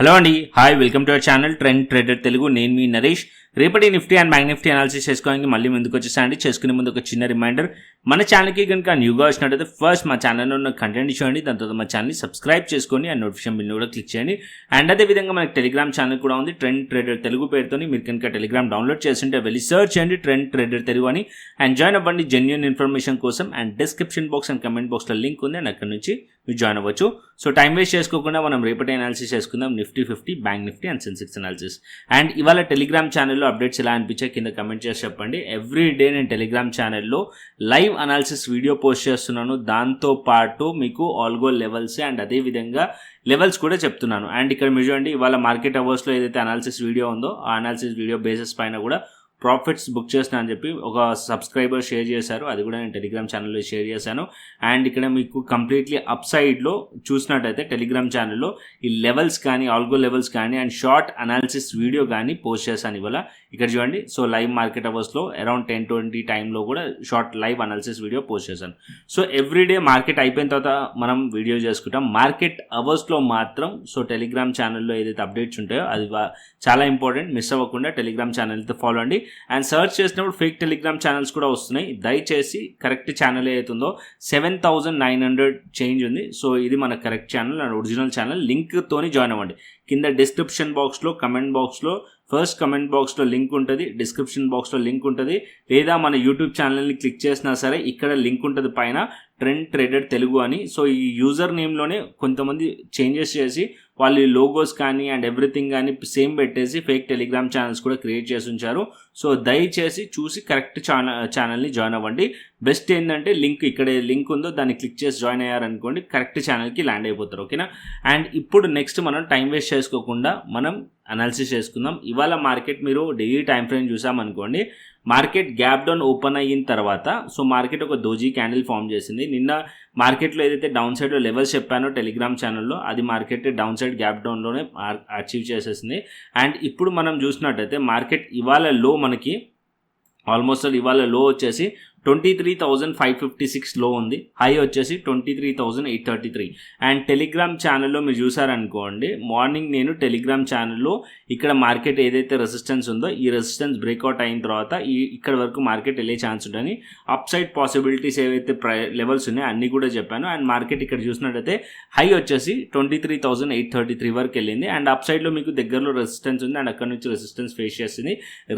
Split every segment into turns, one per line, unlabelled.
Hello అండి, hi, welcome to our channel trend trader Telugu. నేను మీ నరేష్. రేపటి Nifty and bank Nifty analysis చేసుకోవడానికి మళ్ళీ ముందుకు వచ్చేసానండి. చేసుకునే ముందు ఒక చిన్న రిమైండర్, మన ఛానల్కి కనుక న్యూగా వచ్చినట్టయితే ఫస్ట్ మా ఛానల్లో ఉన్న కంటెంట్ చూడండి, దాని తర్వాత మా ఛానల్ని సబ్స్క్రైబ్ చేసుకొని ఆ నోటిఫికేషన్ బిల్ని కూడా క్లిక్ చేయండి. అండ్ అదేవిధంగా మనకి టెలిగ్రామ్ ఛానల్ కూడా ఉంది, ట్రెండ్ ట్రేడర్ తెలుగు పేరుతో. మీరు కనుక టెలిగ్రామ్ డౌన్లోడ్ చేస్తుంటే వెళ్ళి సర్చ్ చేయండి ట్రెండ్ ట్రేడర్ తెలుగు అని, అండ్ జాయిన్ అవ్వండి జెన్యూన్ ఇన్ఫర్మేషన్ కోసం. And description box and comment బాక్స్లో లింక్ ఉంది, అండ్ అక్కడ నుంచి మీరు జాయిన్ అవ్వచ్చు. సో టైం వేస్ట్ చేసుకోకుండా మనం రేపటి అనాలిసిస్ చేసుకుందాం, Nifty 50, bank Nifty and Sensex analysis. And ఇవాళ టెలిగ్రామ్ ఛానల్లో అప్డేట్స్ ఎలా అనిపించాయి కింద కమెంట్ చేసి చెప్పండి. ఎవ్రీ డే నేను టెలిగ్రామ్ ఛానల్లో లైవ్ అనాలిసిస్ వీడియో పోస్ట్ చేస్తున్నాను, దాంతోపాటు మీకు ఆల్గో లెవెల్స్ అండ్ అదేవిధంగా లెవెల్స్ కూడా చెప్తున్నాను. అండ్ ఇక్కడ మీరు చూడండి, ఇవాళ మార్కెట్ అవర్స్లో ఏదైతే అనాలిసిస్ వీడియో ఉందో ఆ అనాలిసిస్ వీడియో బేసిస్ పైన కూడా ప్రాఫిట్స్ బుక్ చేసిన అని చెప్పి ఒక సబ్స్క్రైబర్ షేర్ చేశారు, అది కూడా నేను టెలిగ్రామ్ ఛానల్లో షేర్ చేశాను. అండ్ ఇక్కడ మీకు కంప్లీట్లీ అప్ సైడ్లో చూసినట్టయితే టెలిగ్రామ్ ఛానల్లో ఈ లెవెల్స్ కానీ ఆల్గో లెవెల్స్ కానీ అండ్ షార్ట్ అనాలిసిస్ వీడియో కానీ పోస్ట్ చేశాను ఇవాళ. ఇక్కడ చూడండి, సో లైవ్ మార్కెట్ అవర్స్లో అరౌండ్ 10-20 టైంలో కూడా short live analysis video post చేశాను. సో ఎవ్రీడే మార్కెట్ అయిపోయిన తర్వాత మనం వీడియో చేసుకుంటాం, మార్కెట్ అవర్స్లో మాత్రం సో టెలిగ్రామ్ ఛానల్లో ఏదైతే అప్డేట్స్ ఉంటాయో అది చాలా ఇంపార్టెంట్, మిస్ అవ్వకుండా టెలిగ్రామ్ ఛానల్తో ఫాలో అండి. అండ్ సర్చ్ చేసినప్పుడు ఫేక్ టెలిగ్రామ్ ఛానల్స్ కూడా వస్తున్నాయి, దయచేసి కరెక్ట్ ఛానల్ ఏదైతుందో 7,900 చేంజ్ ఉంది. సో ఇది మన correct channel and original channel, లింక్తోని జాయిన్ అవ్వండి. కింద డిస్క్రిప్షన్ బాక్స్లో కమెంట్ బాక్స్లో ఫస్ట్ కమెంట్ బాక్స్లో లింక్ ఉంటుంది, డిస్క్రిప్షన్ బాక్స్లో లింక్ ఉంటుంది, లేదా మన యూట్యూబ్ ఛానల్ని క్లిక్ చేసినా సరే ఇక్కడ లింక్ ఉంటుంది పైన ట్రెండ్ ట్రేడర్ తెలుగు అని. సో ఈ యూజర్ నేమ్లోనే కొంతమంది చేంజెస్ చేసి వాళ్ళు లోగోస్ కానీ అండ్ ఎవ్రీథింగ్ కానీ సేమ్ పెట్టేసి ఫేక్ టెలిగ్రామ్ ఛానల్స్ కూడా క్రియేట్ చేసి ఉంచారు. సో దయచేసి చూసి కరెక్ట్ ఛానల్ని జాయిన్ అవ్వండి. బెస్ట్ ఏంటంటే లింక్ ఇక్కడ లింక్ ఉందో దాన్ని క్లిక్ చేసి జాయిన్ అయ్యారనుకోండి, కరెక్ట్ ఛానల్కి ల్యాండ్ అయిపోతారు. ఓకేనా? అండ్ ఇప్పుడు నెక్స్ట్ మనం టైం వేస్ట్ చేసుకోకుండా మనం అనాలిసిస్ చేసుకుందాం. ఇవాళ మార్కెట్ మీరు డైలీ టైం ఫ్రేమ్ చూసామనుకోండి, మార్కెట్ గ్యాప్ డౌన్ ఓపెన్ అయిన తర్వాత సో మార్కెట్ ఒక దోజీ క్యాండిల్ ఫామ్ చేసింది. నిన్న మార్కెట్లో ఏదైతే డౌన్ సైడ్లో లెవెల్స్ చెప్పానో టెలిగ్రామ్ ఛానల్లో, అది మార్కెట్ డౌన్ సైడ్ గ్యాప్ డౌన్లోనే అచీవ్ చేసేసింది. అండ్ ఇప్పుడు మనం చూసినట్టయితే మార్కెట్ ఇవాళ లో మనకి ఆల్మోస్ట్ ఇవాళ లో వచ్చేసి 23,556 లో ఉంది, హై వచ్చేసి 23,833. అండ్ టెలిగ్రామ్ ఛానల్లో మీరు చూసారనుకోండి, మార్నింగ్ నేను టెలిగ్రామ్ ఛానల్లో ఇక్కడ మార్కెట్ ఏదైతే రెసిస్టెన్స్ ఉందో ఈ రెసిస్టెన్స్ బ్రేక్అవుట్ అయిన తర్వాత ఇక్కడ వరకు మార్కెట్ వెళ్ళే ఛాన్స్ ఉంటుంది, అప్ సైడ్ పాసిబిలిటీస్ ఏవైతే లెవెల్స్ ఉన్నాయో అన్నీ కూడా చెప్పాను. అండ్ మార్కెట్ ఇక్కడ చూసినట్టయితే హై వచ్చేసి 23,833 వరకు వెళ్ళింది. అండ్ అప్ సైడ్లో మీకు దగ్గరలో రెసిస్టెన్స్ ఉంది అండ్ అక్కడ నుంచి రెసిస్టెన్స్ ఫేస్ చేసింది.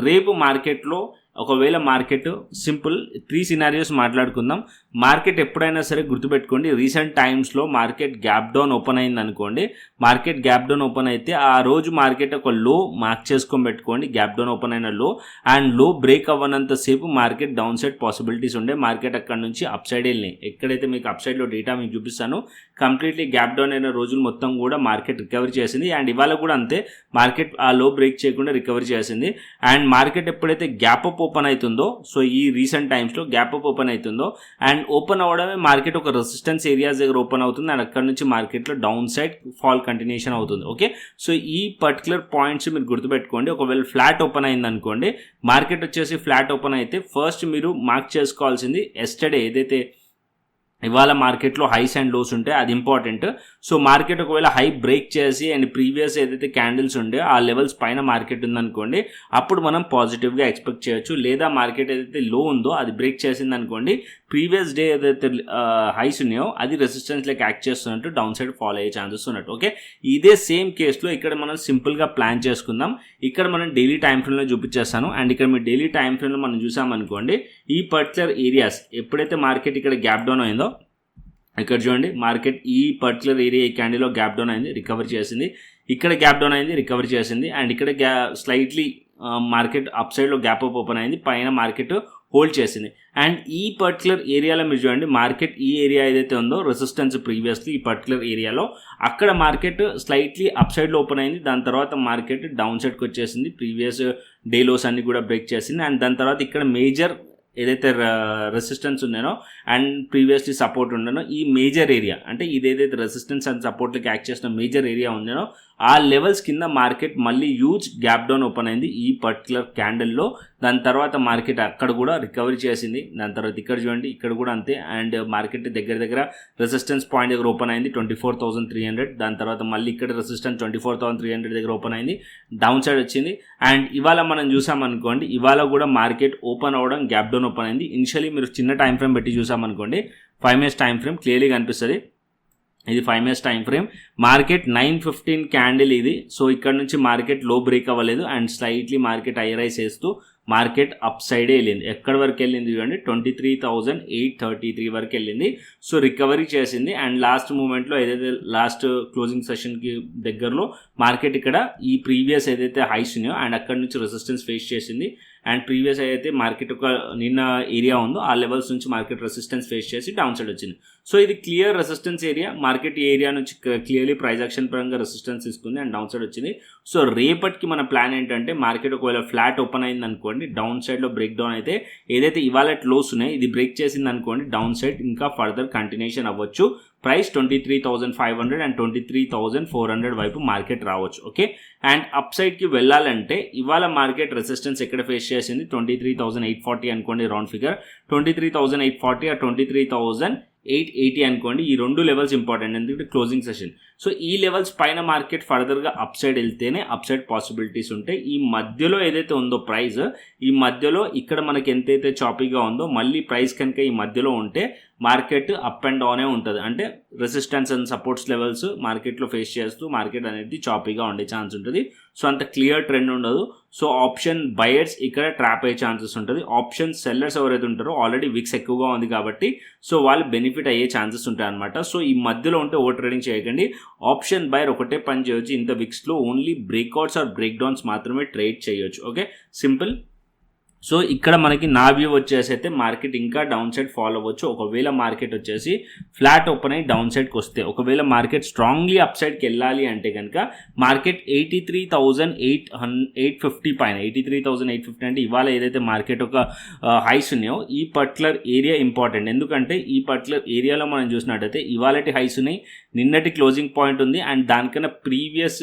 రేపు మార్కెట్లో ఒకవేళ మార్కెట్ సింపుల్ 3 సినారియోస్ మాట్లాడుకుందాం. మార్కెట్ ఎప్పుడైనా సరే గుర్తుపెట్టుకోండి, రీసెంట్ టైమ్స్లో మార్కెట్ గ్యాప్ డౌన్ ఓపెన్ అయింది అనుకోండి, మార్కెట్ గ్యాప్ డౌన్ ఓపెన్ అయితే ఆ రోజు మార్కెట్ ఒక లో మార్క్ చేసుకొని పెట్టుకోండి, గ్యాప్ డౌన్ ఓపెన్ అయిన లో. అండ్ లో బ్రేక్ అవ్వనంతసేపు మార్కెట్ డౌన్ సైడ్ పాసిబిలిటీస్ ఉండే, మార్కెట్ అక్కడ నుంచి అప్ సైడ్ వెళ్ళినాయి. ఎక్కడైతే మీకు అప్ సైడ్లో డేటా మీకు చూపిస్తాను, కంప్లీట్లీ గ్యాప్ డౌన్ అయిన రోజులు మొత్తం కూడా మార్కెట్ రికవరీ చేసింది. అండ్ ఇవాళ కూడా అంతే, మార్కెట్ ఆ లో బ్రేక్ చేయకుండా రికవరీ చేసింది. అండ్ మార్కెట్ ఎప్పుడైతే గ్యాప్ అప్ ఓపెన్ అవుతుందో, సో ఈ రీసెంట్ టైమ్స్లో గ్యాప్ అప్ ఓపెన్ అవుతుందో అండ్ ఓపెన్ అవ్వడమే మార్కెట్ ఒక రెసిస్టెన్స్ ఏరియాస్ దగ్గర ఓపెన్ అవుతుంది అండ్ అక్కడ నుంచి మార్కెట్లో డౌన్ సైడ్ ఫాల్ కంటిన్యూషన్ అవుతుంది. ఓకే, సో ఈ పర్టికులర్ పాయింట్స్ మీరు గుర్తుపెట్టుకోండి. ఒకవేళ ఫ్లాట్ ఓపెన్ అయింది అనుకోండి, మార్కెట్ వచ్చేసి ఫ్లాట్ ఓపెన్ అయితే ఫస్ట్ మీరు మార్క్ చేసుకోవాల్సింది ఎస్టర్డే ఏదైతే ఇవాళ మార్కెట్లో హైస్ అండ్ లోస్ ఉంటాయి, అది ఇంపార్టెంట్. సో మార్కెట్ ఒకవేళ హై బ్రేక్ చేసి అండ్ ప్రీవియస్ ఏదైతే క్యాండిల్స్ ఉండే ఆ లెవెల్స్ పైన మార్కెట్ ఉందనుకోండి, అప్పుడు మనం పాజిటివ్గా ఎక్స్పెక్ట్ చేయొచ్చు. లేదా మార్కెట్ ఏదైతే లో ఉందో అది బ్రేక్ చేసింది అనుకోండి, ప్రీవియస్ డే ఏదైతే హైస్ ఉన్నాయో అది రెసిస్టెన్స్ లైక్ యాక్ట్ చేస్తున్నట్టు డౌన్ సైడ్ ఫాలో అయ్యే ఛాన్సెస్ ఉన్నట్టు. ఓకే, ఇదే సేమ్ కేసులో ఇక్కడ మనం సింపుల్గా ప్లాన్ చేసుకుందాం. ఇక్కడ మనం డైలీ టైం ఫ్రేమ్లో చూపించేస్తాను. అండ్ ఇక్కడ మీరు డైలీ టైం ఫ్రేమ్లో మనం చూసామనుకోండి, ఈ పర్టికులర్ ఏరియాస్ ఎప్పుడైతే మార్కెట్ ఇక్కడ గ్యాప్ డౌన్ అయిందో, ఇక్కడ చూడండి మార్కెట్ ఈ పర్టికులర్ ఏరియా ఈ క్యాండిల్లో గ్యాప్ డౌన్ అయింది, రికవర్ చేసింది. ఇక్కడ గ్యాప్ డౌన్ అయింది, రికవర్ చేసింది. అండ్ ఇక్కడ స్లైట్లీ మార్కెట్ అప్ సైడ్లో గ్యాప్ అప్ ఓపెన్ అయింది, పైన మార్కెట్ హోల్డ్ చేసింది. అండ్ ఈ పర్టికులర్ ఏరియాలో మీరు చూడండి, మార్కెట్ ఈ ఏరియా ఏదైతే ఉందో రెసిస్టెన్స్ ప్రీవియస్లీ ఈ పర్టికులర్ ఏరియాలో అక్కడ మార్కెట్ స్లైట్లీ అప్ సైడ్లో ఓపెన్ అయింది, దాని తర్వాత మార్కెట్ డౌన్ సైడ్కి వచ్చేసింది, ప్రీవియస్ డే లోస్ అన్ని కూడా బ్రేక్ చేసింది. అండ్ దాని తర్వాత ఇక్కడ మేజర్ ఏదైతే రెసిస్టెన్స్ ఉన్నానో అండ్ ప్రీవియస్లీ సపోర్ట్ ఉండనో ఈ మేజర్ ఏరియా, అంటే ఇది ఏదైతే రెసిస్టెన్స్ అండ్ సపోర్ట్లకి యాక్ట్ చేసిన మేజర్ ఏరియా ఉందో ఆ లెవెల్స్ కింద మార్కెట్ మళ్ళీ హ్యూజ్ గ్యాప్ డౌన్ ఓపెన్ అయింది ఈ పర్టికులర్ క్యాండిల్లో. దాని తర్వాత మార్కెట్ అక్కడ కూడా రికవరీ చేసింది. దాని తర్వాత ఇక్కడ చూడండి, ఇక్కడ కూడా అంతే. అండ్ మార్కెట్ దగ్గర రెసిస్టెన్స్ పాయింట్ దగ్గర ఓపెన్ అయింది 24,300. దాని తర్వాత మళ్ళీ ఇక్కడ రెసిస్టెన్స్ 24,300 దగ్గర ఓపెన్ అయింది, డౌన్ సైడ్ వచ్చింది. అండ్ ఇవాళ మనం చూసామనుకోండి, ఇవాళ కూడా మార్కెట్ ఓపెన్ అవ్వడం గ్యాప్ డౌన్ ఓపెన్ అయింది. ఇనిషియలీ మీరు చిన్న టైం ఫ్రేమ్ పెట్టి చూసామనుకోండి, 5 minutes టైం ఫ్రేమ్ క్లియర్లీ కనిపిస్తుంది. ఇది 5 minutes time frame. Market 9:15 candle ఇది. సో ఇక్కడ నుంచి మార్కెట్ లో బ్రేక్ అవ్వలేదు and slightly market high rise చేస్తూ మార్కెట్ అప్ సైడే వెళ్ళింది. ఎక్కడి వరకు వెళ్ళింది చూడండి, 23,833 వరకు వెళ్ళింది. సో రికవరీ చేసింది. అండ్ లాస్ట్ మూమెంట్లో ఏదైతే లాస్ట్ క్లోజింగ్ సెషన్కి దగ్గరలో మార్కెట్ ఇక్కడ ఈ ప్రీవియస్ ఏదైతే హైస్ ఉన్నాయో అండ్ అక్కడ నుంచి రెసిస్టెన్స్ ఫేస్ చేసింది. అండ్ ప్రీవియస్ ఏదైతే మార్కెట్ ఒక నిన్న ఏరియా ఉందో ఆ లెవెల్స్ నుంచి మార్కెట్ రెసిస్టెన్స్ ఫేస్ చేసి డౌన్ సైడ్ వచ్చింది. సో ఇది క్లియర్ రెసిస్టెన్స్ ఏరియా. మార్కెట్ ఈ ఏరియా నుంచి క్లియర్లీ ప్రైస్ యాక్షన్ పరంగా రెసిస్టెన్స్ తీసుకుంది అండ్ డౌన్ సైడ్ వచ్చింది. సో రేపటికి మన ప్లాన్ ఏంటంటే, మార్కెట్ ఒకవేళ ఫ్లాట్ ఓపెన్ అయింది అనుకోండి, డౌన్ సైడ్లో బ్రేక్ డౌన్ అయితే ఏదైతే ఇవాళ లోస్ ఉన్నాయి ఇది బ్రేక్ చేసింది అనుకోండి, డౌన్ సైడ్ ఇంకా ఫర్దర్ కంటిన్యూషన్ అవ్వచ్చు. ప్రైస్ 23,500 అండ్ 23,400 వైపు మార్కెట్ రావచ్చు. ఓకే, అండ్ అప్ సైడ్కి వెళ్ళాలంటే ఇవాళ మార్కెట్ రెసిస్టెన్స్ ఎక్కడ ఫేస్ చేసింది, 23,840 అనుకోండి రౌండ్ ఫిగర్. 23,840 ఆ 23,880 అనుకోండి. ఈ రెండు లెవెల్స్ ఇంపార్టెంట్ ఎందుకంటే క్లోజింగ్ సెషన్. సో ఈ లెవెల్స్ పైన మార్కెట్ ఫర్దర్గా అప్ సైడ్ వెళ్తేనే అప్ సైడ్ పాసిబిలిటీస్ ఉంటాయి. ఈ మధ్యలో ఏదైతే ఉందో ప్రైస్, ఈ మధ్యలో ఇక్కడ మనకి ఎంతైతే చాపీగా ఉందో మళ్ళీ ప్రైస్ కనుక ఈ మధ్యలో ఉంటే మార్కెట్ అప్ అండ్ డౌనే ఉంటుంది. అంటే రెసిస్టెన్స్ అండ్ సపోర్ట్స్ లెవెల్స్ మార్కెట్లో ఫేస్ చేస్తూ మార్కెట్ అనేది చాపీగా ఉండే ఛాన్స్ ఉంటుంది. సో అంత క్లియర్ ట్రెండ్ ఉండదు. సో ఆప్షన్ బయర్స్ ఇక్కడ ట్రాప్ అయ్యే ఛాన్సెస్ ఉంటుంది. ఆప్షన్ సెల్లర్స్ ఎవరైతే ఉంటారో ఆల్రెడీ విక్స్ ఎక్కువగా ఉంది కాబట్టి సో వాళ్ళు బెనిఫిట్ అయ్యే ఛాన్సెస్ ఉంటాయి అనమాట. సో ఈ మధ్యలో ఉంటే ఓవర్ ట్రేడింగ్ చేయకండి. ఆప్షన్ బయర్ ఒకటే పని చేయొచ్చు, ఇంత విక్స్లో only breakouts or breakdowns మాత్రమే ట్రేడ్ చేయొచ్చు. Okay, simple. సో ఇక్కడ మనకి నా వ్యూ వచ్చేసి అయితే మార్కెట్ ఇంకా డౌన్ సైడ్ ఫాలో అవ్వచ్చు. ఒకవేళ మార్కెట్ వచ్చేసి ఫ్లాట్ ఓపెన్ అయ్యి డౌన్ సైడ్కి వస్తే, ఒకవేళ మార్కెట్ స్ట్రాంగ్లీ అప్ సైడ్కి వెళ్ళాలి అంటే కనుక మార్కెట్ 83,850 పైన, 83,850 అంటే ఇవాళ ఏదైతే మార్కెట్ ఒక హైస్ ఉన్నాయో ఈ పర్టికులర్ ఏరియా ఇంపార్టెంట్. ఎందుకంటే ఈ పర్టికులర్ ఏరియాలో మనం చూసినట్టయితే ఇవాళటి హైస్ ఉన్నాయి, నిన్నటి క్లోజింగ్ పాయింట్ ఉంది అండ్ దానికన్నా ప్రీవియస్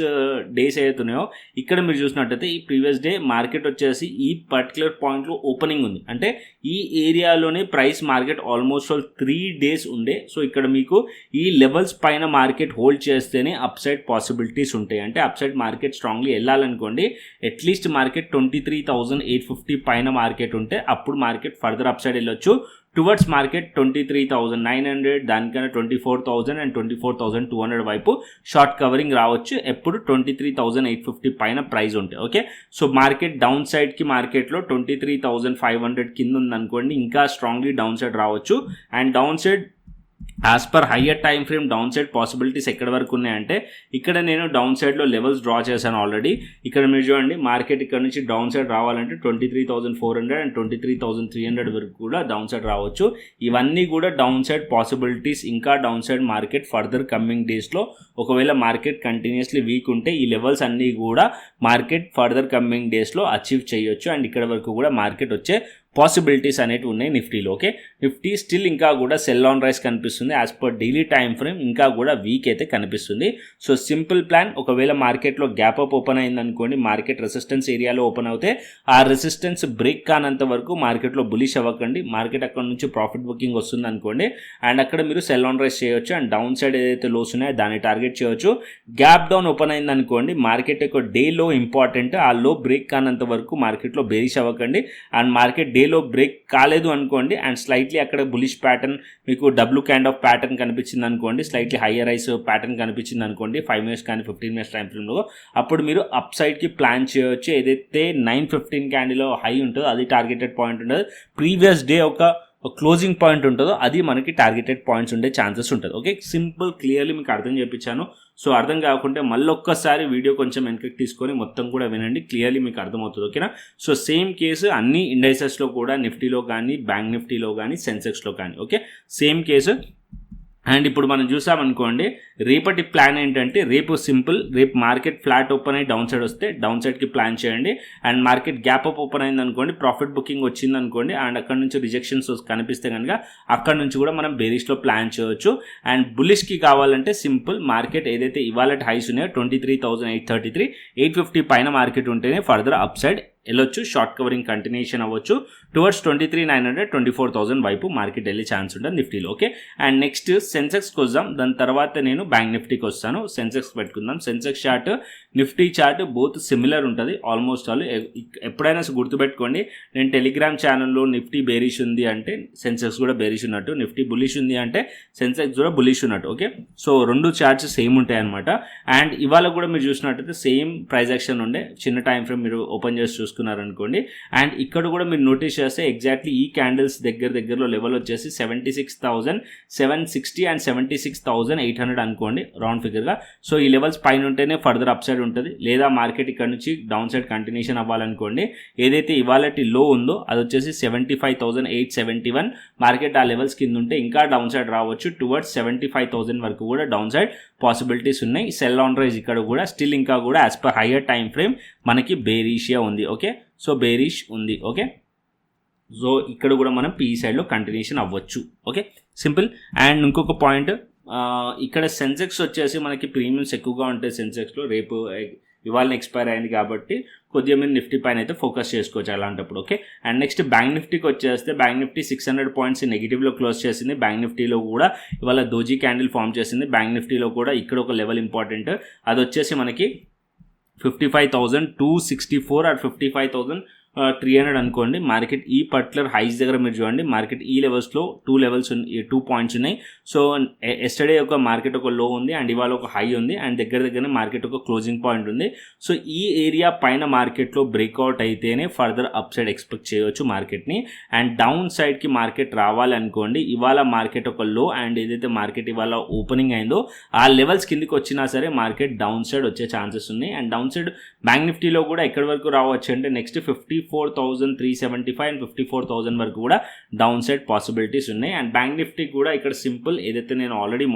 డేస్ ఏదైతే ఉన్నాయో ఇక్కడ మీరు చూసినట్టయితే ఈ ప్రీవియస్ డే మార్కెట్ వచ్చేసి ఈ పర్టికులర్ పాయింట్లో ఓపెనింగ్ ఉంది. అంటే ఈ ఏరియాలోనే ప్రైస్ మార్కెట్ ఆల్మోస్ట్ 3 days ఉండే. సో ఇక్కడ మీకు ఈ లెవెల్స్ పైన మార్కెట్ హోల్డ్ చేస్తేనే అప్ సైడ్ పాసిబిలిటీస్ ఉంటాయి. అంటే అప్ సైడ్ మార్కెట్ స్ట్రాంగ్లీ వెళ్ళాలనుకోండి, అట్లీస్ట్ మార్కెట్ 23,850 పైన మార్కెట్ ఉంటే అప్పుడు మార్కెట్ ఫర్దర్ అప్ సైడ్ వెళ్ళొచ్చు. టువర్డ్స్ మార్కెట్ 23,900, దానికన్నా 24,000 అండ్ 24,200 వైపు షార్ట్ కవరింగ్ రావచ్చు. ఎప్పుడు 23,850 పైన ప్రైస్ ఉంటాయి. ఓకే, సో మార్కెట్ డౌన్ సైడ్కి మార్కెట్లో 23,500 కింద ఉందనుకోండి, ఇంకా స్ట్రాంగ్లీ డౌన్ సైడ్ రావచ్చు. And down side as per higher time frame down side possibilities ఎక్కడ వరకు ఉన్నాయంటే, ఇక్కడ నేను డౌన్ సైడ్లో లెవెల్స్ డ్రా చేశాను ఆల్రెడీ. ఇక్కడ మీరు చూడండి, మార్కెట్ ఇక్కడ నుంచి డౌన్ సైడ్ రావాలంటే 23,400 అండ్ 23,300 వరకు కూడా డౌన్ సైడ్ రావచ్చు. ఇవన్నీ కూడా డౌన్ సైడ్ పాసిబిలిటీస్. ఇంకా down side market further coming డేస్లో ఒకవేళ మార్కెట్ కంటిన్యూస్లీ వీక్ ఉంటే ఈ లెవెల్స్ అన్నీ కూడా మార్కెట్ ఫర్దర్ కమింగ్ డేస్లో అచీవ్ చేయొచ్చు. అండ్ ఇక్కడ వరకు కూడా మార్కెట్ వచ్చే పాసిబిలిటీస్ అనేవి ఉన్నాయి నిఫ్టీలో. ఓకే, నిఫ్టీ స్టిల్ ఇంకా కూడా సెల్ ఆన్ రైస్ కనిపిస్తుంది. As per daily time frame ఇంకా కూడా వీక్ అయితే కనిపిస్తుంది. సో సింపుల్ ప్లాన్, ఒకవేళ మార్కెట్లో గ్యాప్ అప్ ఓపెన్ అయిందనుకోండి, మార్కెట్ రెసిస్టెన్స్ ఏరియాలో ఓపెన్ అవుతే ఆ రెసిస్టెన్స్ బ్రేక్ కానంత వరకు మార్కెట్లో బులిష్ అవ్వకండి. మార్కెట్ అక్కడ నుంచి ప్రాఫిట్ బుకింగ్ వస్తుంది అనుకోండి అండ్ అక్కడ మీరు సెల్ ఆన్ రైస్ చేయొచ్చు. అండ్ డౌన్ సైడ్ ఏదైతే లోస్ ఉన్నాయో దాన్ని టార్గెట్ చేయొచ్చు. గ్యాప్ డౌన్ ఓపెన్ అయిందనుకోండి, మార్కెట్ యొక్క డే లో ఇంపార్టెంట్, ఆ లో బ్రేక్ కానంత వరకు మార్కెట్లో బేరిష్ అవ్వకండి. అండ్ మార్కెట్ డేలో బ్రేక్ కాలేదు అనుకోండి అండ్ స్లైట్లీ అక్కడ బులిష్ ప్యాటర్న్ మీకు డబ్ల్యూ కైండ్ ఆఫ్ ప్యాటర్న్ కనిపించింది అనుకోండి, స్లైట్లీ హయ్యర్ రైస్ ప్యాటర్న్ కనిపించింది అనుకోండి 5 minutes కానీ 15 minutes టైం ఫ్రేమ్లో, అప్పుడు మీరు అప్ సైడ్కి ప్లాన్ చేయొచ్చు. ఏదైతే 9:15 క్యాండిల్లో హై ఉంటుందో అది టార్గెటెడ్ పాయింట్ ఉంటుంది. ప్రీవియస్ డే ఒక క్లోజింగ్ పాయింట్ ఉంటుందో అది మనకి టార్గెటెడ్ పాయింట్స్ ఉండే ఛాన్సెస్ ఉంటుంది. ఓకే, సింపుల్ క్లియర్లీ మీకు అర్థం చేయించాను. సో అర్థం కాకుంటే మళ్ళీ ఒక్కసారి వీడియో కొంచెం వెనక్కి తీసుకొని మొత్తం కూడా వినండి, క్లియర్లీ మీకు అర్థమవుతుంది. ఓకేనా, సో సేమ్ కేసు అన్ని ఇండైసెస్లో కూడా, నిఫ్టీలో కానీ, బ్యాంక్ నిఫ్టీలో కానీ, సెన్సెక్స్లో కానీ. ఓకే, సేమ్ కేసు అండ్ ఇప్పుడు మనం చూసామనుకోండి, రేపటి ప్లాన్ ఏంటంటే, రేపు మార్కెట్ ఫ్లాట్ ఓపెన్ అయ్యి డౌన్ సైడ్ వస్తే డౌన్ సైడ్కి ప్లాన్ చేయండి. And market gap up open అయింది అనుకోండి, ప్రాఫిట్ బుకింగ్ వచ్చింది అనుకోండి, అండ్ అక్కడ నుంచి రిజెక్షన్స్ కనిపిస్తే కనుక అక్కడ నుంచి కూడా మనం బేరిష్లో ప్లాన్ చేయవచ్చు. అండ్ బులిష్కి కావాలంటే సింపుల్, మార్కెట్ ఏదైతే ఇవాళ హైస్ ఉన్నాయో 23,833, 850 పైన మార్కెట్ ఉంటేనే ఫర్దర్ అప్ సైడ్ వెళ్ళొచ్చు, షార్ట్ కవరింగ్ కంటిన్యూషన్ అవ్వచ్చు. టువర్డ్స్ 23,900, 24,000 వైపు మార్కెట్ వెళ్ళే ఛాన్స్ ఉంటుంది నిఫ్టీలో. ఓకే, అండ్ నెక్స్ట్ సెన్సెక్స్కి వద్దాం, దాని తర్వాత నేను బ్యాంక్ నిఫ్టీకి వస్తాను. సెన్సెక్స్ పెట్టుకుందాం. Sensex chart, Nifty chart both similar ఉంటుంది ఆల్మోస్ట్ ఆల్. ఎప్పుడైనా గుర్తుపెట్టుకోండి, నేను టెలిగ్రామ్ ఛానల్లో నిఫ్టీ బేరిష్ ఉంది అంటే సెన్సెక్స్ కూడా బేరిష్ ఉన్నట్టు, నిఫ్టీ బులిష్ ఉంది అంటే సెన్సెక్స్ కూడా బులిష్ ఉన్నట్టు. ఓకే, సో రెండు చార్ట్స్ సేమ్ ఉంటాయి అనమాట. అండ్ ఇవాళ కూడా మీరు చూసినట్టయితే సేమ్ ప్రైస్ యాక్షన్ ఉండే, చిన్న టైం ఫ్రేమ్ మీరు ఓపెన్ చేసి చూసుకున్నారనుకోండి. అండ్ ఇక్కడ కూడా మీరు నోటీస్ చేస్తే ఎగ్జాక్ట్లీ ఈ క్యాండిల్స్ దగ్గరలో లెవెల్ వచ్చేసి 76,760 అండ్ 76,800 అనుకోండి రౌండ్ ఫిగర్గా. సో ఈ లెవెల్స్ పైన ఉంటేనే ఫర్దర్ అప్ సైడ్ ఉంటుంది, లేదా మార్కెట్ ఇక్కడ నుంచి డౌన్ సైడ్ కంటిన్యూషన్ అవ్వాలనుకోండి. ఏదైతే ఇవాళటి లో ఉందో అది వచ్చేసి 75,871, మార్కెట్ ఆ లెవెల్స్ కింద ఉంటే ఇంకా డౌన్ సైడ్ రావచ్చు, టువర్డ్స్ 75,000 వరకు కూడా డౌన్ సైడ్ పాసిబిలిటీస్ ఉన్నాయి. సెల్ ఆన్ రైజ్ ఇక్కడ కూడా స్టిల్ ఇంకా కూడా as per higher time frame మనకి బేరిషియా ఉంది. ఓకే, సో బేరిష్ ఉంది. ఓకే, సో ఇక్కడ కూడా మనం పీ సైడ్లో కంటిన్యూషన్ అవ్వచ్చు. Okay, simple. అండ్ ఇంకొక పాయింట్, ఇక్కడ సెన్సెక్స్ వచ్చేసి మనకి ప్రీమియమ్స్ ఎక్కువగా ఉంటాయి సెన్సెక్స్లో. రేపు ఇవాళ ఎక్స్పైర్ అయింది కాబట్టి కొద్దిగా మీరు నిఫ్టీ పైన అయితే ఫోకస్ చేసుకోవచ్చు అలాంటప్పుడు. ఓకే, అండ్ నెక్స్ట్ బ్యాంక్ నిఫ్టీకి వచ్చేస్తే బ్యాంక్ నిఫ్టీ 600 పాయింట్స్ నెగిటివ్లో క్లోజ్ చేసింది. బ్యాంక్ నిఫ్టీలో కూడా ఇవాళ దోజీ క్యాండిల్ ఫామ్ చేసింది. బ్యాంక్ నిఫ్టీలో కూడా ఇక్కడ ఒక లెవెల్ ఇంపార్టెంట్, అది వచ్చేసి మనకి 55,264 ఆర్ 55,300 అనుకోండి. మార్కెట్ ఈ పర్టికులర్ హైస్ దగ్గర మీరు చూడండి, మార్కెట్ ఈ లెవెల్స్లో 2 పాయింట్స్ ఉన్నాయి. సో ఎస్టర్డే ఒక మార్కెట్ ఒక లో ఉంది అండ్ ఇవాళ ఒక హై ఉంది, అండ్ దగ్గరనే మార్కెట్ ఒక క్లోజింగ్ పాయింట్ ఉంది. సో ఈ ఏరియా పైన మార్కెట్లో బ్రేక్అవుట్ అయితేనే ఫర్దర్ అప్ సైడ్ ఎక్స్పెక్ట్ చేయవచ్చు మార్కెట్ని. అండ్ డౌన్ సైడ్కి మార్కెట్ రావాలనుకోండి, ఇవాళ మార్కెట్ ఒక లో అండ్ ఏదైతే మార్కెట్ ఇవాళ ఓపెనింగ్ అయిందో ఆ లెవెల్స్ కిందకి వచ్చినా సరే మార్కెట్ డౌన్ సైడ్ వచ్చే ఛాన్సెస్ ఉన్నాయి. అండ్ డౌన్ సైడ్ బ్యాంక్ నిఫ్టీలో కూడా ఎక్కడి వరకు రావచ్చు అంటే నెక్స్ట్ 54,375 అండ్ 54,000 వరకు కూడా డౌన్ సైడ్ పాసిబిలిటీస్ ఉన్నాయి. అండ్ బ్యాంక్ నిఫ్టీ కూడా ఇక్కడ సింపుల్, ఏదైతే నేను ఆల్రెడీ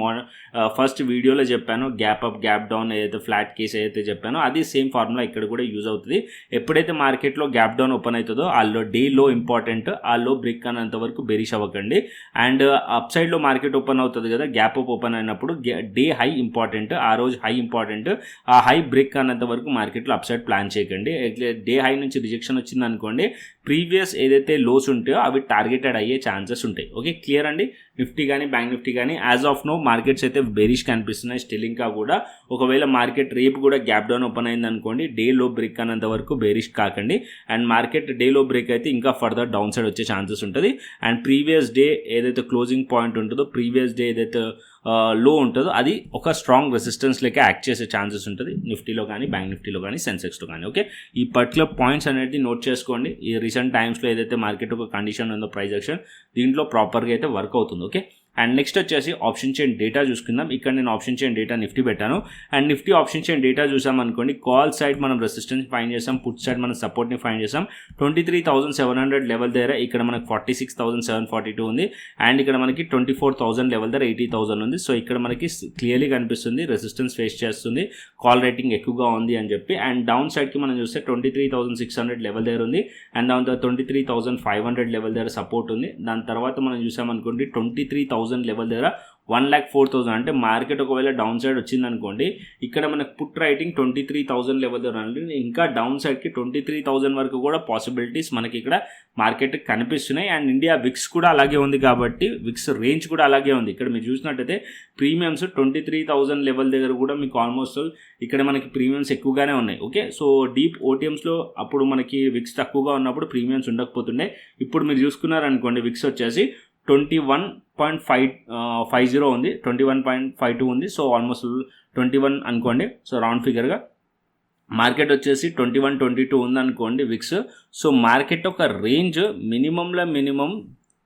ఫస్ట్ వీడియోలో చెప్పాను, గ్యాప్ అప్ గ్యాప్ డౌన్ ఏదైతే ఫ్లాట్ కేస్ ఏదైతే చెప్పానో అది సేమ్ ఫార్ములా ఇక్కడ కూడా యూజ్ అవుతుంది. ఎప్పుడైతే మార్కెట్లో గ్యాప్ డౌన్ ఓపెన్ అవుతుందో ఆ డే లో ఇంపార్టెంట్, ఆ లో బ్రేక్ అన్నంత వరకు బెరిష్ అవ్వకండి. అండ్ అప్ సైడ్లో మార్కెట్ ఓపెన్ అవుతుంది కదా, గ్యాప్ అప్ ఓపెన్ అయినప్పుడు డే హై ఇంపార్టెంట్, ఆ రోజు హై ఇంపార్టెంట్, ఆ హై బ్రేక్ అన్నంత వరకు మార్కెట్లో అప్ సైడ్ ప్లాన్ చేయకండి. డే హై నుంచి రిజెక్షన్ వచ్చింది అనుకోండి, ప్రీవియస్ ఏదైతే లోస్ ఉంటాయో అవి టార్గెటెడ్ అయ్యే ఛాన్సెస్ ఉంటాయి. ఓకే, క్లియర్ అండి. నిఫ్టీ కానీ బ్యాంక్ నిఫ్టీ కానీ యాజ్ ఆఫ్ నో మార్కెట్స్ అయితే బేరిష్ కనిపిస్తున్నాయి స్టిల్. ఇంకా కూడా ఒకవేళ మార్కెట్ రేపు కూడా గ్యాప్ డౌన్ ఓపెన్ అయింది అనుకోండి, డే లో బ్రేక్ అన్నంత వరకు బేరిష్ కాకండి. అండ్ మార్కెట్ డే లో బ్రేక్ అయితే ఇంకా ఫర్దర్ డౌన్ సైడ్ వచ్చే ఛాన్సెస్ ఉంటుంది. అండ్ ప్రీవియస్ డే ఏదైతే క్లోజింగ్ పాయింట్ ఉంటుందో, ప్రీవియస్ డే ఏదైతే లో ఉంటుందో అది ఒక స్ట్రాంగ్ రెసిస్టెన్స్ లెక్క యాక్ట్ చేసే ఛాన్సెస్ ఉంటుంది నిఫ్టీలో కానీ బ్యాంక్ నిఫ్టీలో కానీ సెన్సెక్స్లో కానీ. ఓకే, ఈ పర్టికులర్ పాయింట్స్ అనేది నోట్ చేసుకోండి. ఈ రీసెంట్ టైమ్స్లో ఏదైతే మార్కెట్ ఒక కండిషన్ ఉందో ప్రైస్ యాక్షన్, దీంట్లో ప్రాపర్గా అయితే వర్క్ అవుతుంది. ఓకే, అండ్ నెక్స్ట్ వచ్చేసి ఆప్షన్ చైన్ డేటా చూసుకుందాం. ఇక్కడ నేను ఆప్షన్ చైన్ డేటా నిఫ్టీ పెట్టాను. And Nifty option chain data చూసామనుకోండి, కాల్ సైడ్ మనం రెసిస్టెన్స్ ఫైండ్ చేసాం, పుట్ సైడ్ మనం సపోర్ట్ని ఫైండ్ చేసాం. 23,700 లెవెల్ దగ్గర ఇక్కడ మనకు 46,742 ఉంది. అండ్ ఇక్కడ మనకి 24,000 లెవెల్ దగ్గర 80,000 ఉంది. సో ఇక్కడ మనకి క్లియర్లీ కనిపిస్తుంది రెసిస్టెన్స్ ఫేస్ చేస్తుంది, కాల్ రేటింగ్ ఎక్కువగా ఉంది అని చెప్పి. అండ్ డౌన్ సైడ్కి మనం చూస్తే 23,600 లెవెల్ దగ్గర ఉంది. అండ్ దాని తర్వాత 23,500 లెవెల్ దగ్గర సపోర్ట్ ఉంది. దాని తర్వాత మనం చూసామనుకోండి 23,000 లెవెల్ దగ్గర 1,04,000, అంటే మార్కెట్ ఒకవేళ డౌన్ సైడ్ వచ్చింది అనుకోండి, ఇక్కడ మనకు పుట్ రైటింగ్ 23,000 లెవెల్ దగ్గర ఉంది. ఇంకా డౌన్ సైడ్కి 23,000 వరకు కూడా పాసిబిలిటీస్ మనకి ఇక్కడ మార్కెట్ కనిపిస్తున్నాయి. అండ్ ఇండియా విక్స్ కూడా అలాగే ఉంది కాబట్టి విక్స్ రేంజ్ కూడా అలాగే ఉంది. ఇక్కడ మీరు చూసినట్టయితే ప్రీమియమ్స్ 23,000 లెవెల్ దగ్గర కూడా మీకు ఆల్మోస్ట్ ఇక్కడ మనకి ప్రీమియమ్స్ ఎక్కువగానే ఉన్నాయి. ఓకే, సో డీప్ ఓటీఎమ్స్లో అప్పుడు మనకి విక్స్ తక్కువగా ఉన్నప్పుడు ప్రీమియమ్స్ ఉండకపోతుండే. ఇప్పుడు మీరు చూసుకున్నారనుకోండి విక్స్ వచ్చేసి 21.50 ఉంది, 21.52 ఉంది. సో ఆల్మోస్ట్ 21 అనుకోండి. సో రౌండ్ ఫిగర్గా మార్కెట్ వచ్చేసి 21-22 ఉంది అనుకోండి విక్స్. సో మార్కెట్ ఒక రేంజ్ మినిమం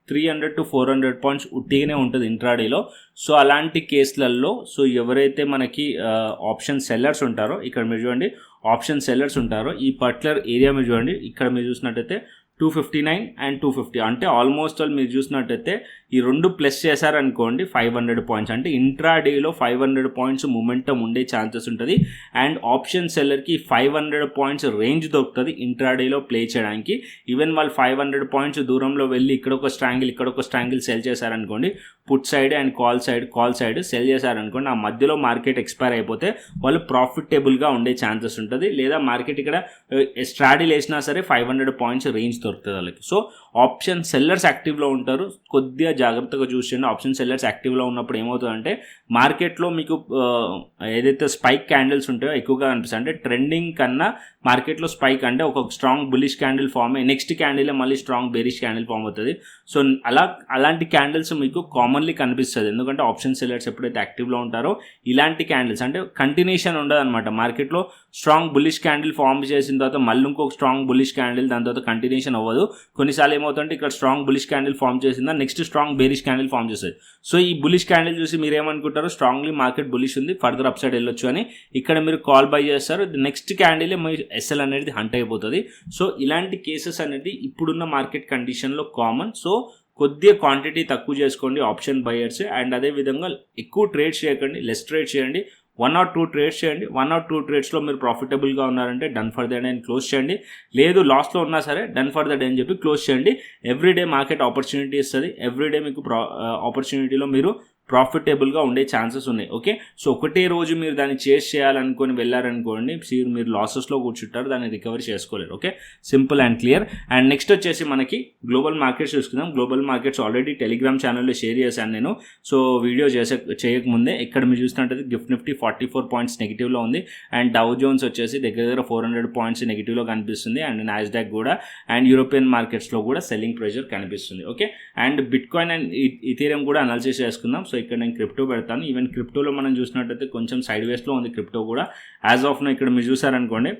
300 to 400 పాయింట్స్ ఉట్టిగానే ఉంటుంది ఇంట్రాడేలో. సో అలాంటి కేసులలో సో ఎవరైతే మనకి ఆప్షన్ సెల్లర్స్ ఉంటారో, ఇక్కడ మీరు చూడండి ఆప్షన్ సెల్లర్స్ ఉంటారో ఈ పర్టికులర్ ఏరియా మీరు చూడండి, ఇక్కడ మీరు చూసినట్టయితే 259 and 250, అంటే ఆల్మోస్ట్ ఆల్ మీరు చూసినట్టయితే ఈ రెండు ప్లస్ చేశారనుకోండి 500 పాయింట్స్, అంటే ఇంట్రాడేలో 500 పాయింట్స్ మొమెంటం ఉండే ఛాన్సెస్ ఉంటుంది. అండ్ ఆప్షన్ సెల్లర్కి 500 పాయింట్స్ రేంజ్ దొరుకుతుంది ఇంట్రాడేలో ప్లే చేయడానికి. ఈవెన్ వాళ్ళు 500 పాయింట్స్ దూరంలో వెళ్ళి ఇక్కడ ఒక స్ట్రాంగిల్ సెల్ చేశారనుకోండి, put side and call side cell చేశారనుకోండి, ఆ మధ్యలో మార్కెట్ ఎక్స్పైర్ అయిపోతే వాళ్ళు ప్రాఫిటబుల్గా ఉండే ఛాన్సెస్ ఉంటుంది. లేదా మార్కెట్ ఇక్కడ స్ట్రాడిల్ వేసినా సరే 500 పాయింట్స్ రేంజ్ దొరుకుతుంది వాళ్ళకి. సో ఆప్షన్ సెల్లర్స్ యాక్టివ్లో ఉంటారు, కొద్దిగా జాగ్రత్తగా చూసేయండి. ఆప్షన్ సెల్లర్స్ యాక్టివ్లో ఉన్నప్పుడు ఏమవుతుందంటే మార్కెట్లో మీకు ఏదైతే స్పైక్ క్యాండిల్స్ ఉంటాయో ఎక్కువగా కనిపిస్తాయి. అంటే ట్రెండింగ్ కన్నా మార్కెట్లో స్పైక్ అంటే ఒక స్ట్రాంగ్ బులిష్ క్యాండిల్ ఫామ్ అయ్యి నెక్స్ట్ క్యాండిల్ మళ్ళీ స్ట్రాంగ్ బేరిష్ క్యాండిల్ ఫామ్ అవుతుంది. సో అలాంటి క్యాండిల్స్ మీకు కామన్లీ కనిపిస్తుంది. ఎందుకంటే ఆప్షన్ సెల్లర్స్ ఎప్పుడైతే యాక్టివ్లో ఉంటారో ఇలాంటి క్యాండిల్స్ అంటే కంటిన్యూషన్ ఉండదు అనమాట. మార్కెట్లో స్ట్రాంగ్ బులిష్ క్యాండిల్ ఫామ్ చేసిన తర్వాత మళ్ళీ ఇంకొక స్ట్రాంగ్ బులిష్ క్యాండిల్, దాని తర్వాత కంటిన్యూషన్ అవ్వదు. కొన్నిసార్లు ఏమవుతుందంటే ఇక్కడ స్ట్రాంగ్ బులిష్ క్యాండిల్ ఫామ్ చేసిందా next strong bearish candle form చేస్తుంది. సో ఈ బులిష్ క్యాండిల్ చూసి మీరు ఏమనుకుంటారు, స్ట్రాంగ్లీ మార్కెట్ బులిష్ ఉంది, ఫర్దర్ అప్ సైడ్ వెళ్ళొచ్చు అని. ఇక్కడ మీరు కాల్ బై చేస్తారు, నెక్స్ట్ క్యాండిల్ మీ ఎస్ఎల్ అనేది హంట్ అయిపోతుంది. సో ఇలాంటి కేసెస్ అనేది ఇప్పుడున్న మార్కెట్ కండిషన్లో కామన్. సో కొద్దిగా క్వాంటిటీ తక్కువ చేసుకోండి ఆప్షన్ బయర్స్. అండ్ అదేవిధంగా ఎక్కువ ట్రేడ్స్ చేయకండి, లెస్ ట్రేడ్ చేయండి. 1 or 2 ట్రేడ్స్ చేయండి. 1 or 2 ట్రేడ్స్లో మీరు ప్రాఫిటబుల్గా ఉన్నారంటే డన్ ఫర్ ద డే అని క్లోజ్ చేయండి. లేదు లాస్లో ఉన్నా సరే డన్ ఫర్ ద డే అని చెప్పి క్లోజ్ చేయండి. ఎవ్రీడే మార్కెట్ ఆపర్చునిటీ ఇస్తుంది. ఎవ్రీడే మీకు ఆపర్చునిటీలో మీరు ప్రాఫిటబుల్గా ఉండే ఛాన్సెస్ ఉన్నాయి. ఓకే, సో ఒకటే రోజు మీరు దాన్ని చేయాలనుకొని వెళ్ళారనుకోండి, మీరు లాసెస్లో కూర్చుంటారు, దాన్ని రికవరీ చేసుకోలేరు. Okay, simple and clear. And next వచ్చేసి మనకి గ్లోబల్ మార్కెట్స్ చూసుకుందాం. గ్లోబల్ మార్కెట్స్ ఆల్రెడీ టెలిగ్రామ్ ఛానల్లో షేర్ చేశాను నేను. సో వీడియో చేయకముందే ఇక్కడ మీరు చూసినట్టయితే గిఫ్ట్ నిఫ్టీ 44 పాయింట్స్ నెగిటివ్లో ఉంది. అండ్ డౌ జోన్స్ వచ్చేసి దగ్గర 400 పాయింట్స్ నెగిటివ్లో కనిపిస్తుంది. అండ్ నాస్డాక్ కూడా అండ్ యూరోపియన్ మార్కెట్స్లో కూడా సెల్లింగ్ ప్రెషర్ కనిపిస్తుంది. Okay, and bit coin and Ethereum కూడా అనాలిసిస్ చేసుకుందాం. సో ఇక్కడ నేను క్రిప్టో పెడతాను. ఈవెన్ క్రిప్టోలో మనం చూసినట్టయితే కొంచెం సైడ్ వేస్లో ఉంది క్రిప్టో కూడా. యాజ్ ఆఫ్ నో ఇక్కడ మీరు చూసారనుకోండి,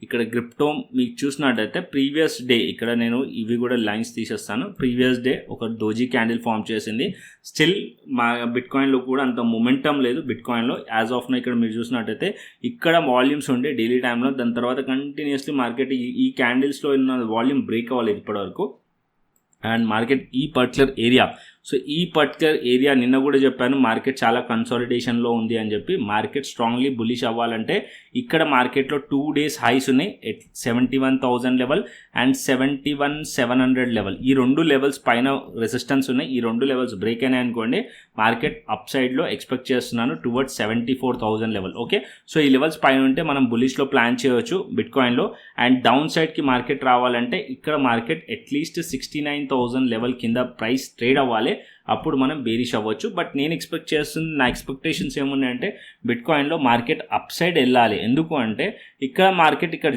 ఇక్కడ క్రిప్టో మీకు చూసినట్టయితే ప్రీవియస్ డే, ఇక్కడ నేను ఇవి కూడా లైన్స్ తీసేస్తాను. ప్రీవియస్ డే ఒక డోజీ క్యాండిల్ ఫామ్ చేసింది. స్టిల్ మా బిట్ కాయిన్లో కూడా అంత మొమెంటం లేదు. బిట్ కాయిన్లో యాజ్ ఆఫ్ నో ఇక్కడ మీరు చూసినట్టయితే ఇక్కడ వాల్యూమ్స్ ఉండే డైలీ టైంలో, దాని తర్వాత కంటిన్యూస్లీ మార్కెట్ ఈ క్యాండిల్స్లో ఉన్న వాల్యూమ్ బ్రేక్ అవ్వలేదు ఇప్పటివరకు. అండ్ మార్కెట్ ఈ పర్టికులర్ ఏరియా నిన్న కూడా చెప్పాను, మార్కెట్ చాలా కన్సాలిడేషన్లో ఉంది అని చెప్పి. మార్కెట్ స్ట్రాంగ్లీ బులిష్ అవ్వాలంటే ఇక్కడ మార్కెట్లో 2 days హైస్ ఉన్నాయి, 71,000 లెవెల్ అండ్ 71,700 లెవెల్. ఈ 2 లెవెల్స్ పైన రెసిస్టెన్స్ ఉన్నాయి. ఈ 2 లెవెల్స్ బ్రేక్ అయినాయి అనుకోండి, మార్కెట్ అప్ సైడ్లో ఎక్స్పెక్ట్ చేస్తున్నాను టువర్డ్స్ 74,000 లెవెల్. ఓకే, సో ఈ లెవెల్స్ పైన ఉంటే మనం బులిష్లో ప్లాన్ చేయవచ్చు బిట్ కాయిన్లో. అండ్ డౌన్ సైడ్కి మార్కెట్ రావాలంటే ఇక్కడ మార్కెట్ అట్లీస్ట్ 69,000 లెవెల్ కింద ప్రైస్ ట్రేడ్ అవ్వాలి, అప్పుడు మనం బేరిష్ అవ్వచ్చు. బట్ నేను ఎక్స్పెక్ట్ చేస్తుంది, నా ఎక్స్పెక్టేషన్స్ ఏమున్నాయంటే బిట్ కాయిన్లో మార్కెట్ అప్ సైడ్ వెళ్ళాలి. ఎందుకు అంటే ఇక్కడ మార్కెట్ ఇక్కడ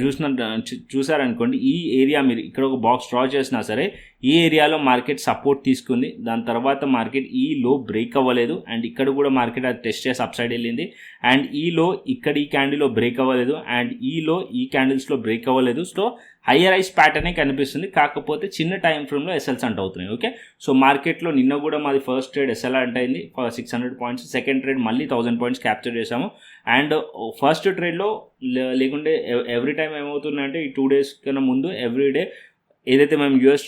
చూసారనుకోండి, ఈ ఏరియా మీరు ఇక్కడ ఒక బాక్స్ డ్రా చేసినా సరే ఈ ఏరియాలో మార్కెట్ సపోర్ట్ తీసుకుంది. దాని తర్వాత మార్కెట్ ఈ లో బ్రేక్ అవ్వలేదు. అండ్ ఇక్కడ కూడా మార్కెట్ అది టెస్ట్ చేసి అప్ సైడ్ వెళ్ళింది. అండ్ ఈ లో ఇక్కడ ఈ క్యాండిల్లో బ్రేక్ అవ్వలేదు. అండ్ ఈ లో ఈ క్యాండిల్స్లో బ్రేక్ అవ్వలేదు. సో హయ్యర్ ఐస్ ప్యాటర్నే కనిపిస్తుంది, కాకపోతే చిన్న టైం ఫ్రేమ్లో ఎస్ఎల్స్ అంట అవుతున్నాయి. ఓకే, సో మార్కెట్లో నిన్న కూడా మాది ఫస్ట్ ట్రేడ్ ఎస్ఎల్ అంట అయింది 600 పాయింట్స్. సెకండ్ ట్రేడ్ మళ్ళీ 1000 పాయింట్స్ క్యాప్చర్ చేసాము. అండ్ ఫస్ట్ ట్రేడ్లో లేకుంటే ఎవ్రీ టైం ఏమవుతుందంటే ఈ 2 days కన్నా ముందు ఎవ్రీ డే ఏదైతే మేము యూఎస్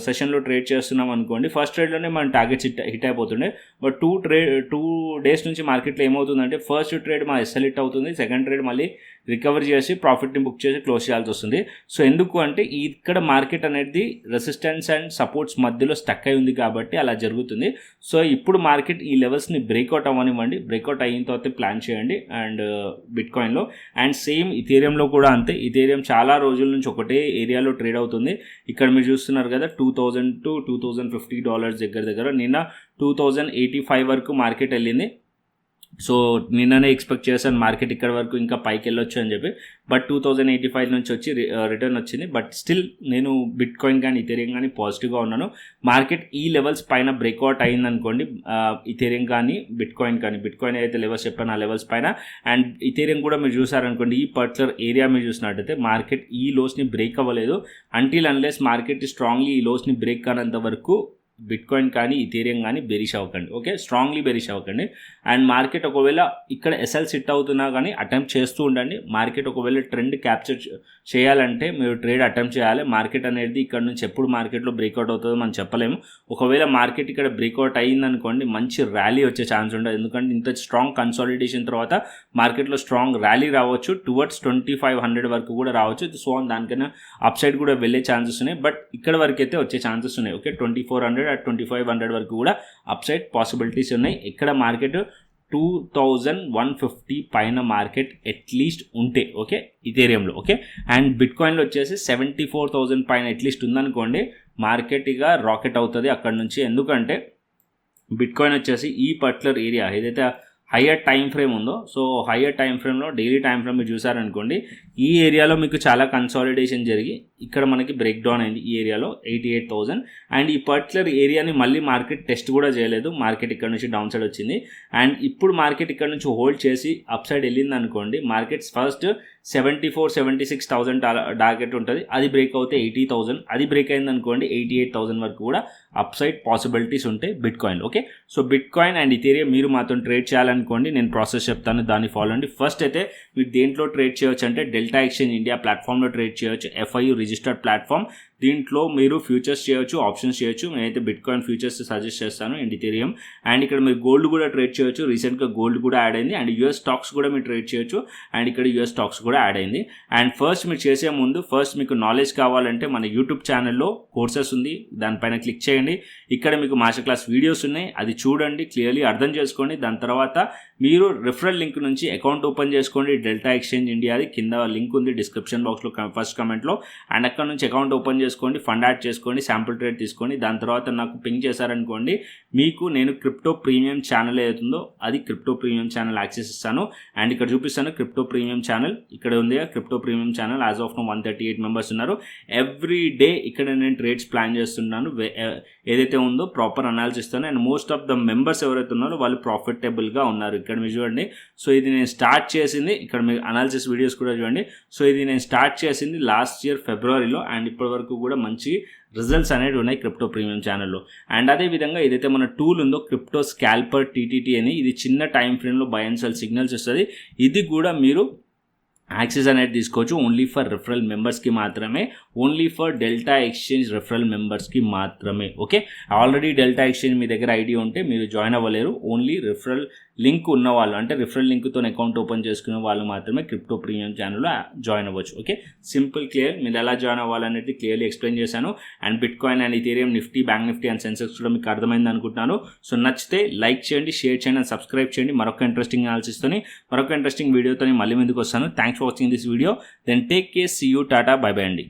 సెషన్లో ట్రేడ్ చేస్తున్నాం అనుకోండి, ఫస్ట్ ట్రేడ్లోనే మన టార్గెట్స్ హిట్ అయిపోతుండే. బట్ 2 days నుంచి మార్కెట్లో ఏమవుతుందంటే ఫస్ట్ ట్రేడ్ మా ఎస్ఎల్ హిట్ అవుతుంది, సెకండ్ ట్రేడ్ మళ్ళీ రికవర్ చేసి ప్రాఫిట్ని బుక్ చేసి క్లోజ్ చేయాల్సి వస్తుంది. సో ఎందుకు అంటే ఇక్కడ మార్కెట్ అనేది రెసిస్టెన్స్ అండ్ సపోర్ట్స్ మధ్యలో స్టక్ అయి ఉంది కాబట్టి అలా జరుగుతుంది. సో ఇప్పుడు మార్కెట్ ఈ లెవెల్స్ని బ్రేక్అవుట్ అవ్వనివ్వండి, బ్రేక్అవుట్ అయిన తర్వాత ప్లాన్ చేయండి. అండ్ బిట్ కాయిన్లో అండ్ సేమ్ ఇథీరియంలో కూడా అంతే. ఇథీరియం చాలా రోజుల నుంచి ఒకటే ఏరియాలో ట్రేడ్ అవుతుంది. ఇక్కడ మీరు చూస్తున్నారు కదా, $2,000 to $2,050 దగ్గర నిన్న 2,085 వరకు మార్కెట్ వెళ్ళింది. సో నిన్ననే ఎక్స్పెక్ట్ చేశాను మార్కెట్ ఇక్కడ వరకు ఇంకా పైకి వెళ్ళొచ్చు అని చెప్పి. బట్ 2,085 నుంచి వచ్చి రిటర్న్ వచ్చింది. బట్ స్టిల్ నేను బిట్ కాయిన్ కానీ ఇథీరియం కానీ పాజిటివ్గా ఉన్నాను. మార్కెట్ ఈ లెవెల్స్ పైన బ్రేక్అవుట్ అయిందనుకోండి, ఇథీరియం కానీ బిట్ కాయిన్ ఏదైతే లెవెల్స్ చెప్పాను ఆ లెవెల్స్ పైన. అండ్ ఇథీరియం కూడా మీరు చూసారనుకోండి, ఈ పర్టికులర్ ఏరియా మీరు చూసినట్టయితే మార్కెట్ ఈ లోస్ని బ్రేక్ అవ్వలేదు. అంటిల్ అన్లెస్ మార్కెట్ స్ట్రాంగ్లీ ఈ లోస్ని బ్రేక్ కానంత వరకు బిట్కాయిన్ కానీ ఇథీరియం కానీ బెరిష్ అవ్వకండి. ఓకే, స్ట్రాంగ్లీ బెరిష్ అవ్వకండి. అండ్ మార్కెట్ ఒకవేళ ఇక్కడ ఎస్ఎల్ సిట్ అవుతున్నా కానీ అటెంప్ట్ చేస్తూ ఉండండి. మార్కెట్ ఒకవేళ ట్రెండ్ క్యాప్చర్ చేయాలంటే మీరు ట్రేడ్ అటెంప్ట్ చేయాలి. మార్కెట్ అనేది ఇక్కడ నుంచి ఎప్పుడు మార్కెట్లో బ్రేక్అవుట్ అవుతుందో మనం చెప్పలేము. ఒకవేళ మార్కెట్ ఇక్కడ బ్రేక్అవుట్ అయ్యిందనుకోండి మంచి ర్యాలీ వచ్చే ఛాన్స్ ఉండదు. ఎందుకంటే ఇంత స్ట్రాంగ్ కన్సాలిడేషన్ తర్వాత మార్కెట్లో స్ట్రాంగ్ ర్యాలీ రావచ్చు, టువర్డ్స్ 2500 వరకు కూడా రావచ్చు. సో దానికన్నా అప్ సైడ్ కూడా వెళ్ళే ఛాన్సెస్ ఉన్నాయి. బట్ ఇక్కడ వరకు అయితే వచ్చే ఛాన్సెస్ ఉన్నాయి. ఓకే, 2400 at 2500 వరకు కూడా అప్ సైడ్ పాసిబిలిటీస్ ఉన్నాయి. ఇక్కడ మార్కెట్ 2150 పైన మార్కెట్ అట్లీస్ట్ ఉంటే ఓకే ఇథీరియంలో. ఓకే, అండ్ బిట్కాయిన్లో వచ్చేసి 74,000 పైన అట్లీస్ట్ ఉందనుకోండి మార్కెట్ ఇక రాకెట్ అవుతుంది అక్కడ నుంచి. ఎందుకంటే బిట్కాయిన్ వచ్చేసి ఈ పర్టికులర్ ఏరియా ఏదైతే హయ్యర్ టైం ఫ్రేమ్ ఉందో, సో హయ్యర్ టైం ఫ్రేమ్లో డైలీ టైం ఫ్రేమ్ మీరు చూసారనుకోండి ఈ ఏరియాలో మీకు చాలా కన్సాలిడేషన్ జరిగి ఇక్కడ మనకి బ్రేక్ డౌన్ అయింది ఈ ఏరియాలో 88,000. అండ్ ఈ పర్టికులర్ ఏరియాని మళ్ళీ మార్కెట్ టెస్ట్ కూడా చేయలేదు. మార్కెట్ ఇక్కడ నుంచి డౌన్ సైడ్ వచ్చింది. అండ్ ఇప్పుడు మార్కెట్ ఇక్కడ నుంచి హోల్డ్ చేసి అప్ సైడ్ వెళ్ళింది అనుకోండి మార్కెట్ ఫస్ట్ 74,000-76,000 టార్గెట్ ఉంటుంది. అది బ్రేక్ అవుతే 80,000, అది బ్రేక్ అయింది అనుకోండి 88,000 వరకు కూడా అప్ సైడ్ పాసిబిలిటీస్ ఉంటాయి bitcoin. Okay, so bitcoin and Ethereum మీరు మాత్రం ట్రేడ్ చేయాలనుకోండి నేను ప్రాసెస్ చెప్తాను, దాన్ని ఫాలో అండి. ఫస్ట్ అయితే మీరు దేంట్లో ట్రేడ్ చేయొచ్చు అంటే డెల్టా ఎక్స్చేంజ్ ఇండియా ప్లాట్ఫామ్లో ట్రేడ్ చేయొచ్చు. FIU registered platform. దీంట్లో మీరు ఫ్యూచర్స్ చేయొచ్చు, ఆప్షన్స్ చేయొచ్చు. నేనైతే బిట్కాయిన్ ఫ్యూచర్స్ సజెస్ట్ చేస్తాను అండ్ ఇథీరియం. అండ్ ఇక్కడ మీరు గోల్డ్ కూడా ట్రేడ్ చేయొచ్చు. రీసెంట్గా గోల్డ్ కూడా యాడ్ అయింది. అండ్ US స్టాక్స్ కూడా మీరు ట్రేడ్ చేయొచ్చు. అండ్ ఇక్కడ US స్టాక్స్ కూడా యాడ్ అయింది. అండ్ ఫస్ట్ మీరు చేసే ముందు ఫస్ట్ మీకు నాలెడ్జ్ కావాలంటే మన యూట్యూబ్ ఛానల్లో కోర్సెస్ ఉంది, దానిపైన క్లిక్ చేయండి. ఇక్కడ మీకు మాస్టర్ క్లాస్ వీడియోస్ ఉన్నాయి, అది చూడండి, క్లియర్లీ అర్థం చేసుకోండి. దాని తర్వాత మీరు రిఫరల్ లింక్ నుంచి అకౌంట్ ఓపెన్ చేసుకోండి. డెల్టా ఎక్స్చేంజ్ ఇండియాది కింద లింక్ ఉంది డిస్క్రిప్షన్ బాక్స్లో ఫస్ట్ కమెంట్లో. అండ్ అక్కడ నుంచి అకౌంట్ ఓపెన్ చేసుకోండి, ఫండ్ యాడ్ చేసుకోండి, శాంపుల్ ట్రేడ్ తీసుకోండి. దాని తర్వాత నాకు పింగ్ చేశారనుకోండి మీకు నేను క్రిప్టో ప్రీమియం ఛానల్ ఏదైతుందో అది క్రిప్టో ప్రీమియం ఛానల్ యాక్సెస్ ఇస్తాను. అండ్ ఇక్కడ చూపిస్తాను క్రిప్టో ప్రీమియం ఛానల్ ఇక్కడ ఉంది. Crypto premium channel as of now 138 members ఉన్నారు. ఎవ్రీ డే ఇక్కడ నేను ట్రేడ్స్ ప్లాన్ చేస్తున్నాను. ఏదైతే ఉందో ప్రాపర్ అనాలిసిస్ ఇస్తాను. And most of the members ఎవరైతే ఉన్నారో వాళ్ళు ప్రాఫిటబుల్గా ఉన్నారు. ఇక్కడ మీరు చూడండి. సో ఇది నేను స్టార్ట్ చేసింది, ఇక్కడ మీరు అనాలిసిస్ వీడియోస్ కూడా చూడండి. సో ఇది నేను స్టార్ట్ చేసింది లాస్ట్ ఇయర్ ఫిబ్రవరిలో అండ్ ఇప్పటి వరకు కూడా మంచి రిజల్ట్స్ అనేవి ఉన్నాయి క్రిప్టో ప్రీమియం ఛానల్లో. అండ్ అదేవిధంగా ఏదైతే మన టూల్ ఉందో క్రిప్టో స్కాల్పర్ TTT అని, ఇది చిన్న టైం ఫ్రేమ్లో బై అండ్ సెల్ సిగ్నల్స్ ఇస్తుంది. ఇది కూడా మీరు యాక్సెస్ అనేది తీసుకోవచ్చు. ఓన్లీ ఫర్ రిఫరల్ మెంబర్స్కి మాత్రమే, only for delta exchange referral మెంబర్స్కి మాత్రమే. ఓకే, ఆల్రెడీ డెల్టా ఎక్స్చేంజ్ మీ దగ్గర ఐడి ఉంటే మీరు జాయిన్ అవ్వలేరు. ఓన్లీ రిఫరల్ లింక్ ఉన్న వాళ్ళు అంటే రిఫరల్ లింక్తో అకౌంట్ ఓపెన్ చేసుకునే వాళ్ళు మాత్రమే క్రిప్టో ప్రీమియం ఛానల్లో జాయిన్ అవ్వచ్చు. Okay, simple clear. మీరు ఎలా జాయిన్ అవ్వాలనేది క్లియర్లీ ఎక్స్ప్లెయిన్ చేశాను. And bitcoin and Ethereum, Nifty, bank Nifty and Sensex కూడా మీకు అర్థమైంది అనుకుంటున్నాను. సో నచ్చితే లైక్ చేయండి, షేర్ చేయండి అండ్ సబ్స్క్రైబ్ చేయండి. మరొక ఇంట్రెస్టింగ్ అనాలిసిస్తోని మరొక ఇంట్రెస్టింగ్ వీడియోతో మళ్ళీ ముందుకు వస్తాను. Thanks for watching this video. Then take care, see you, tata, bye bye అండి.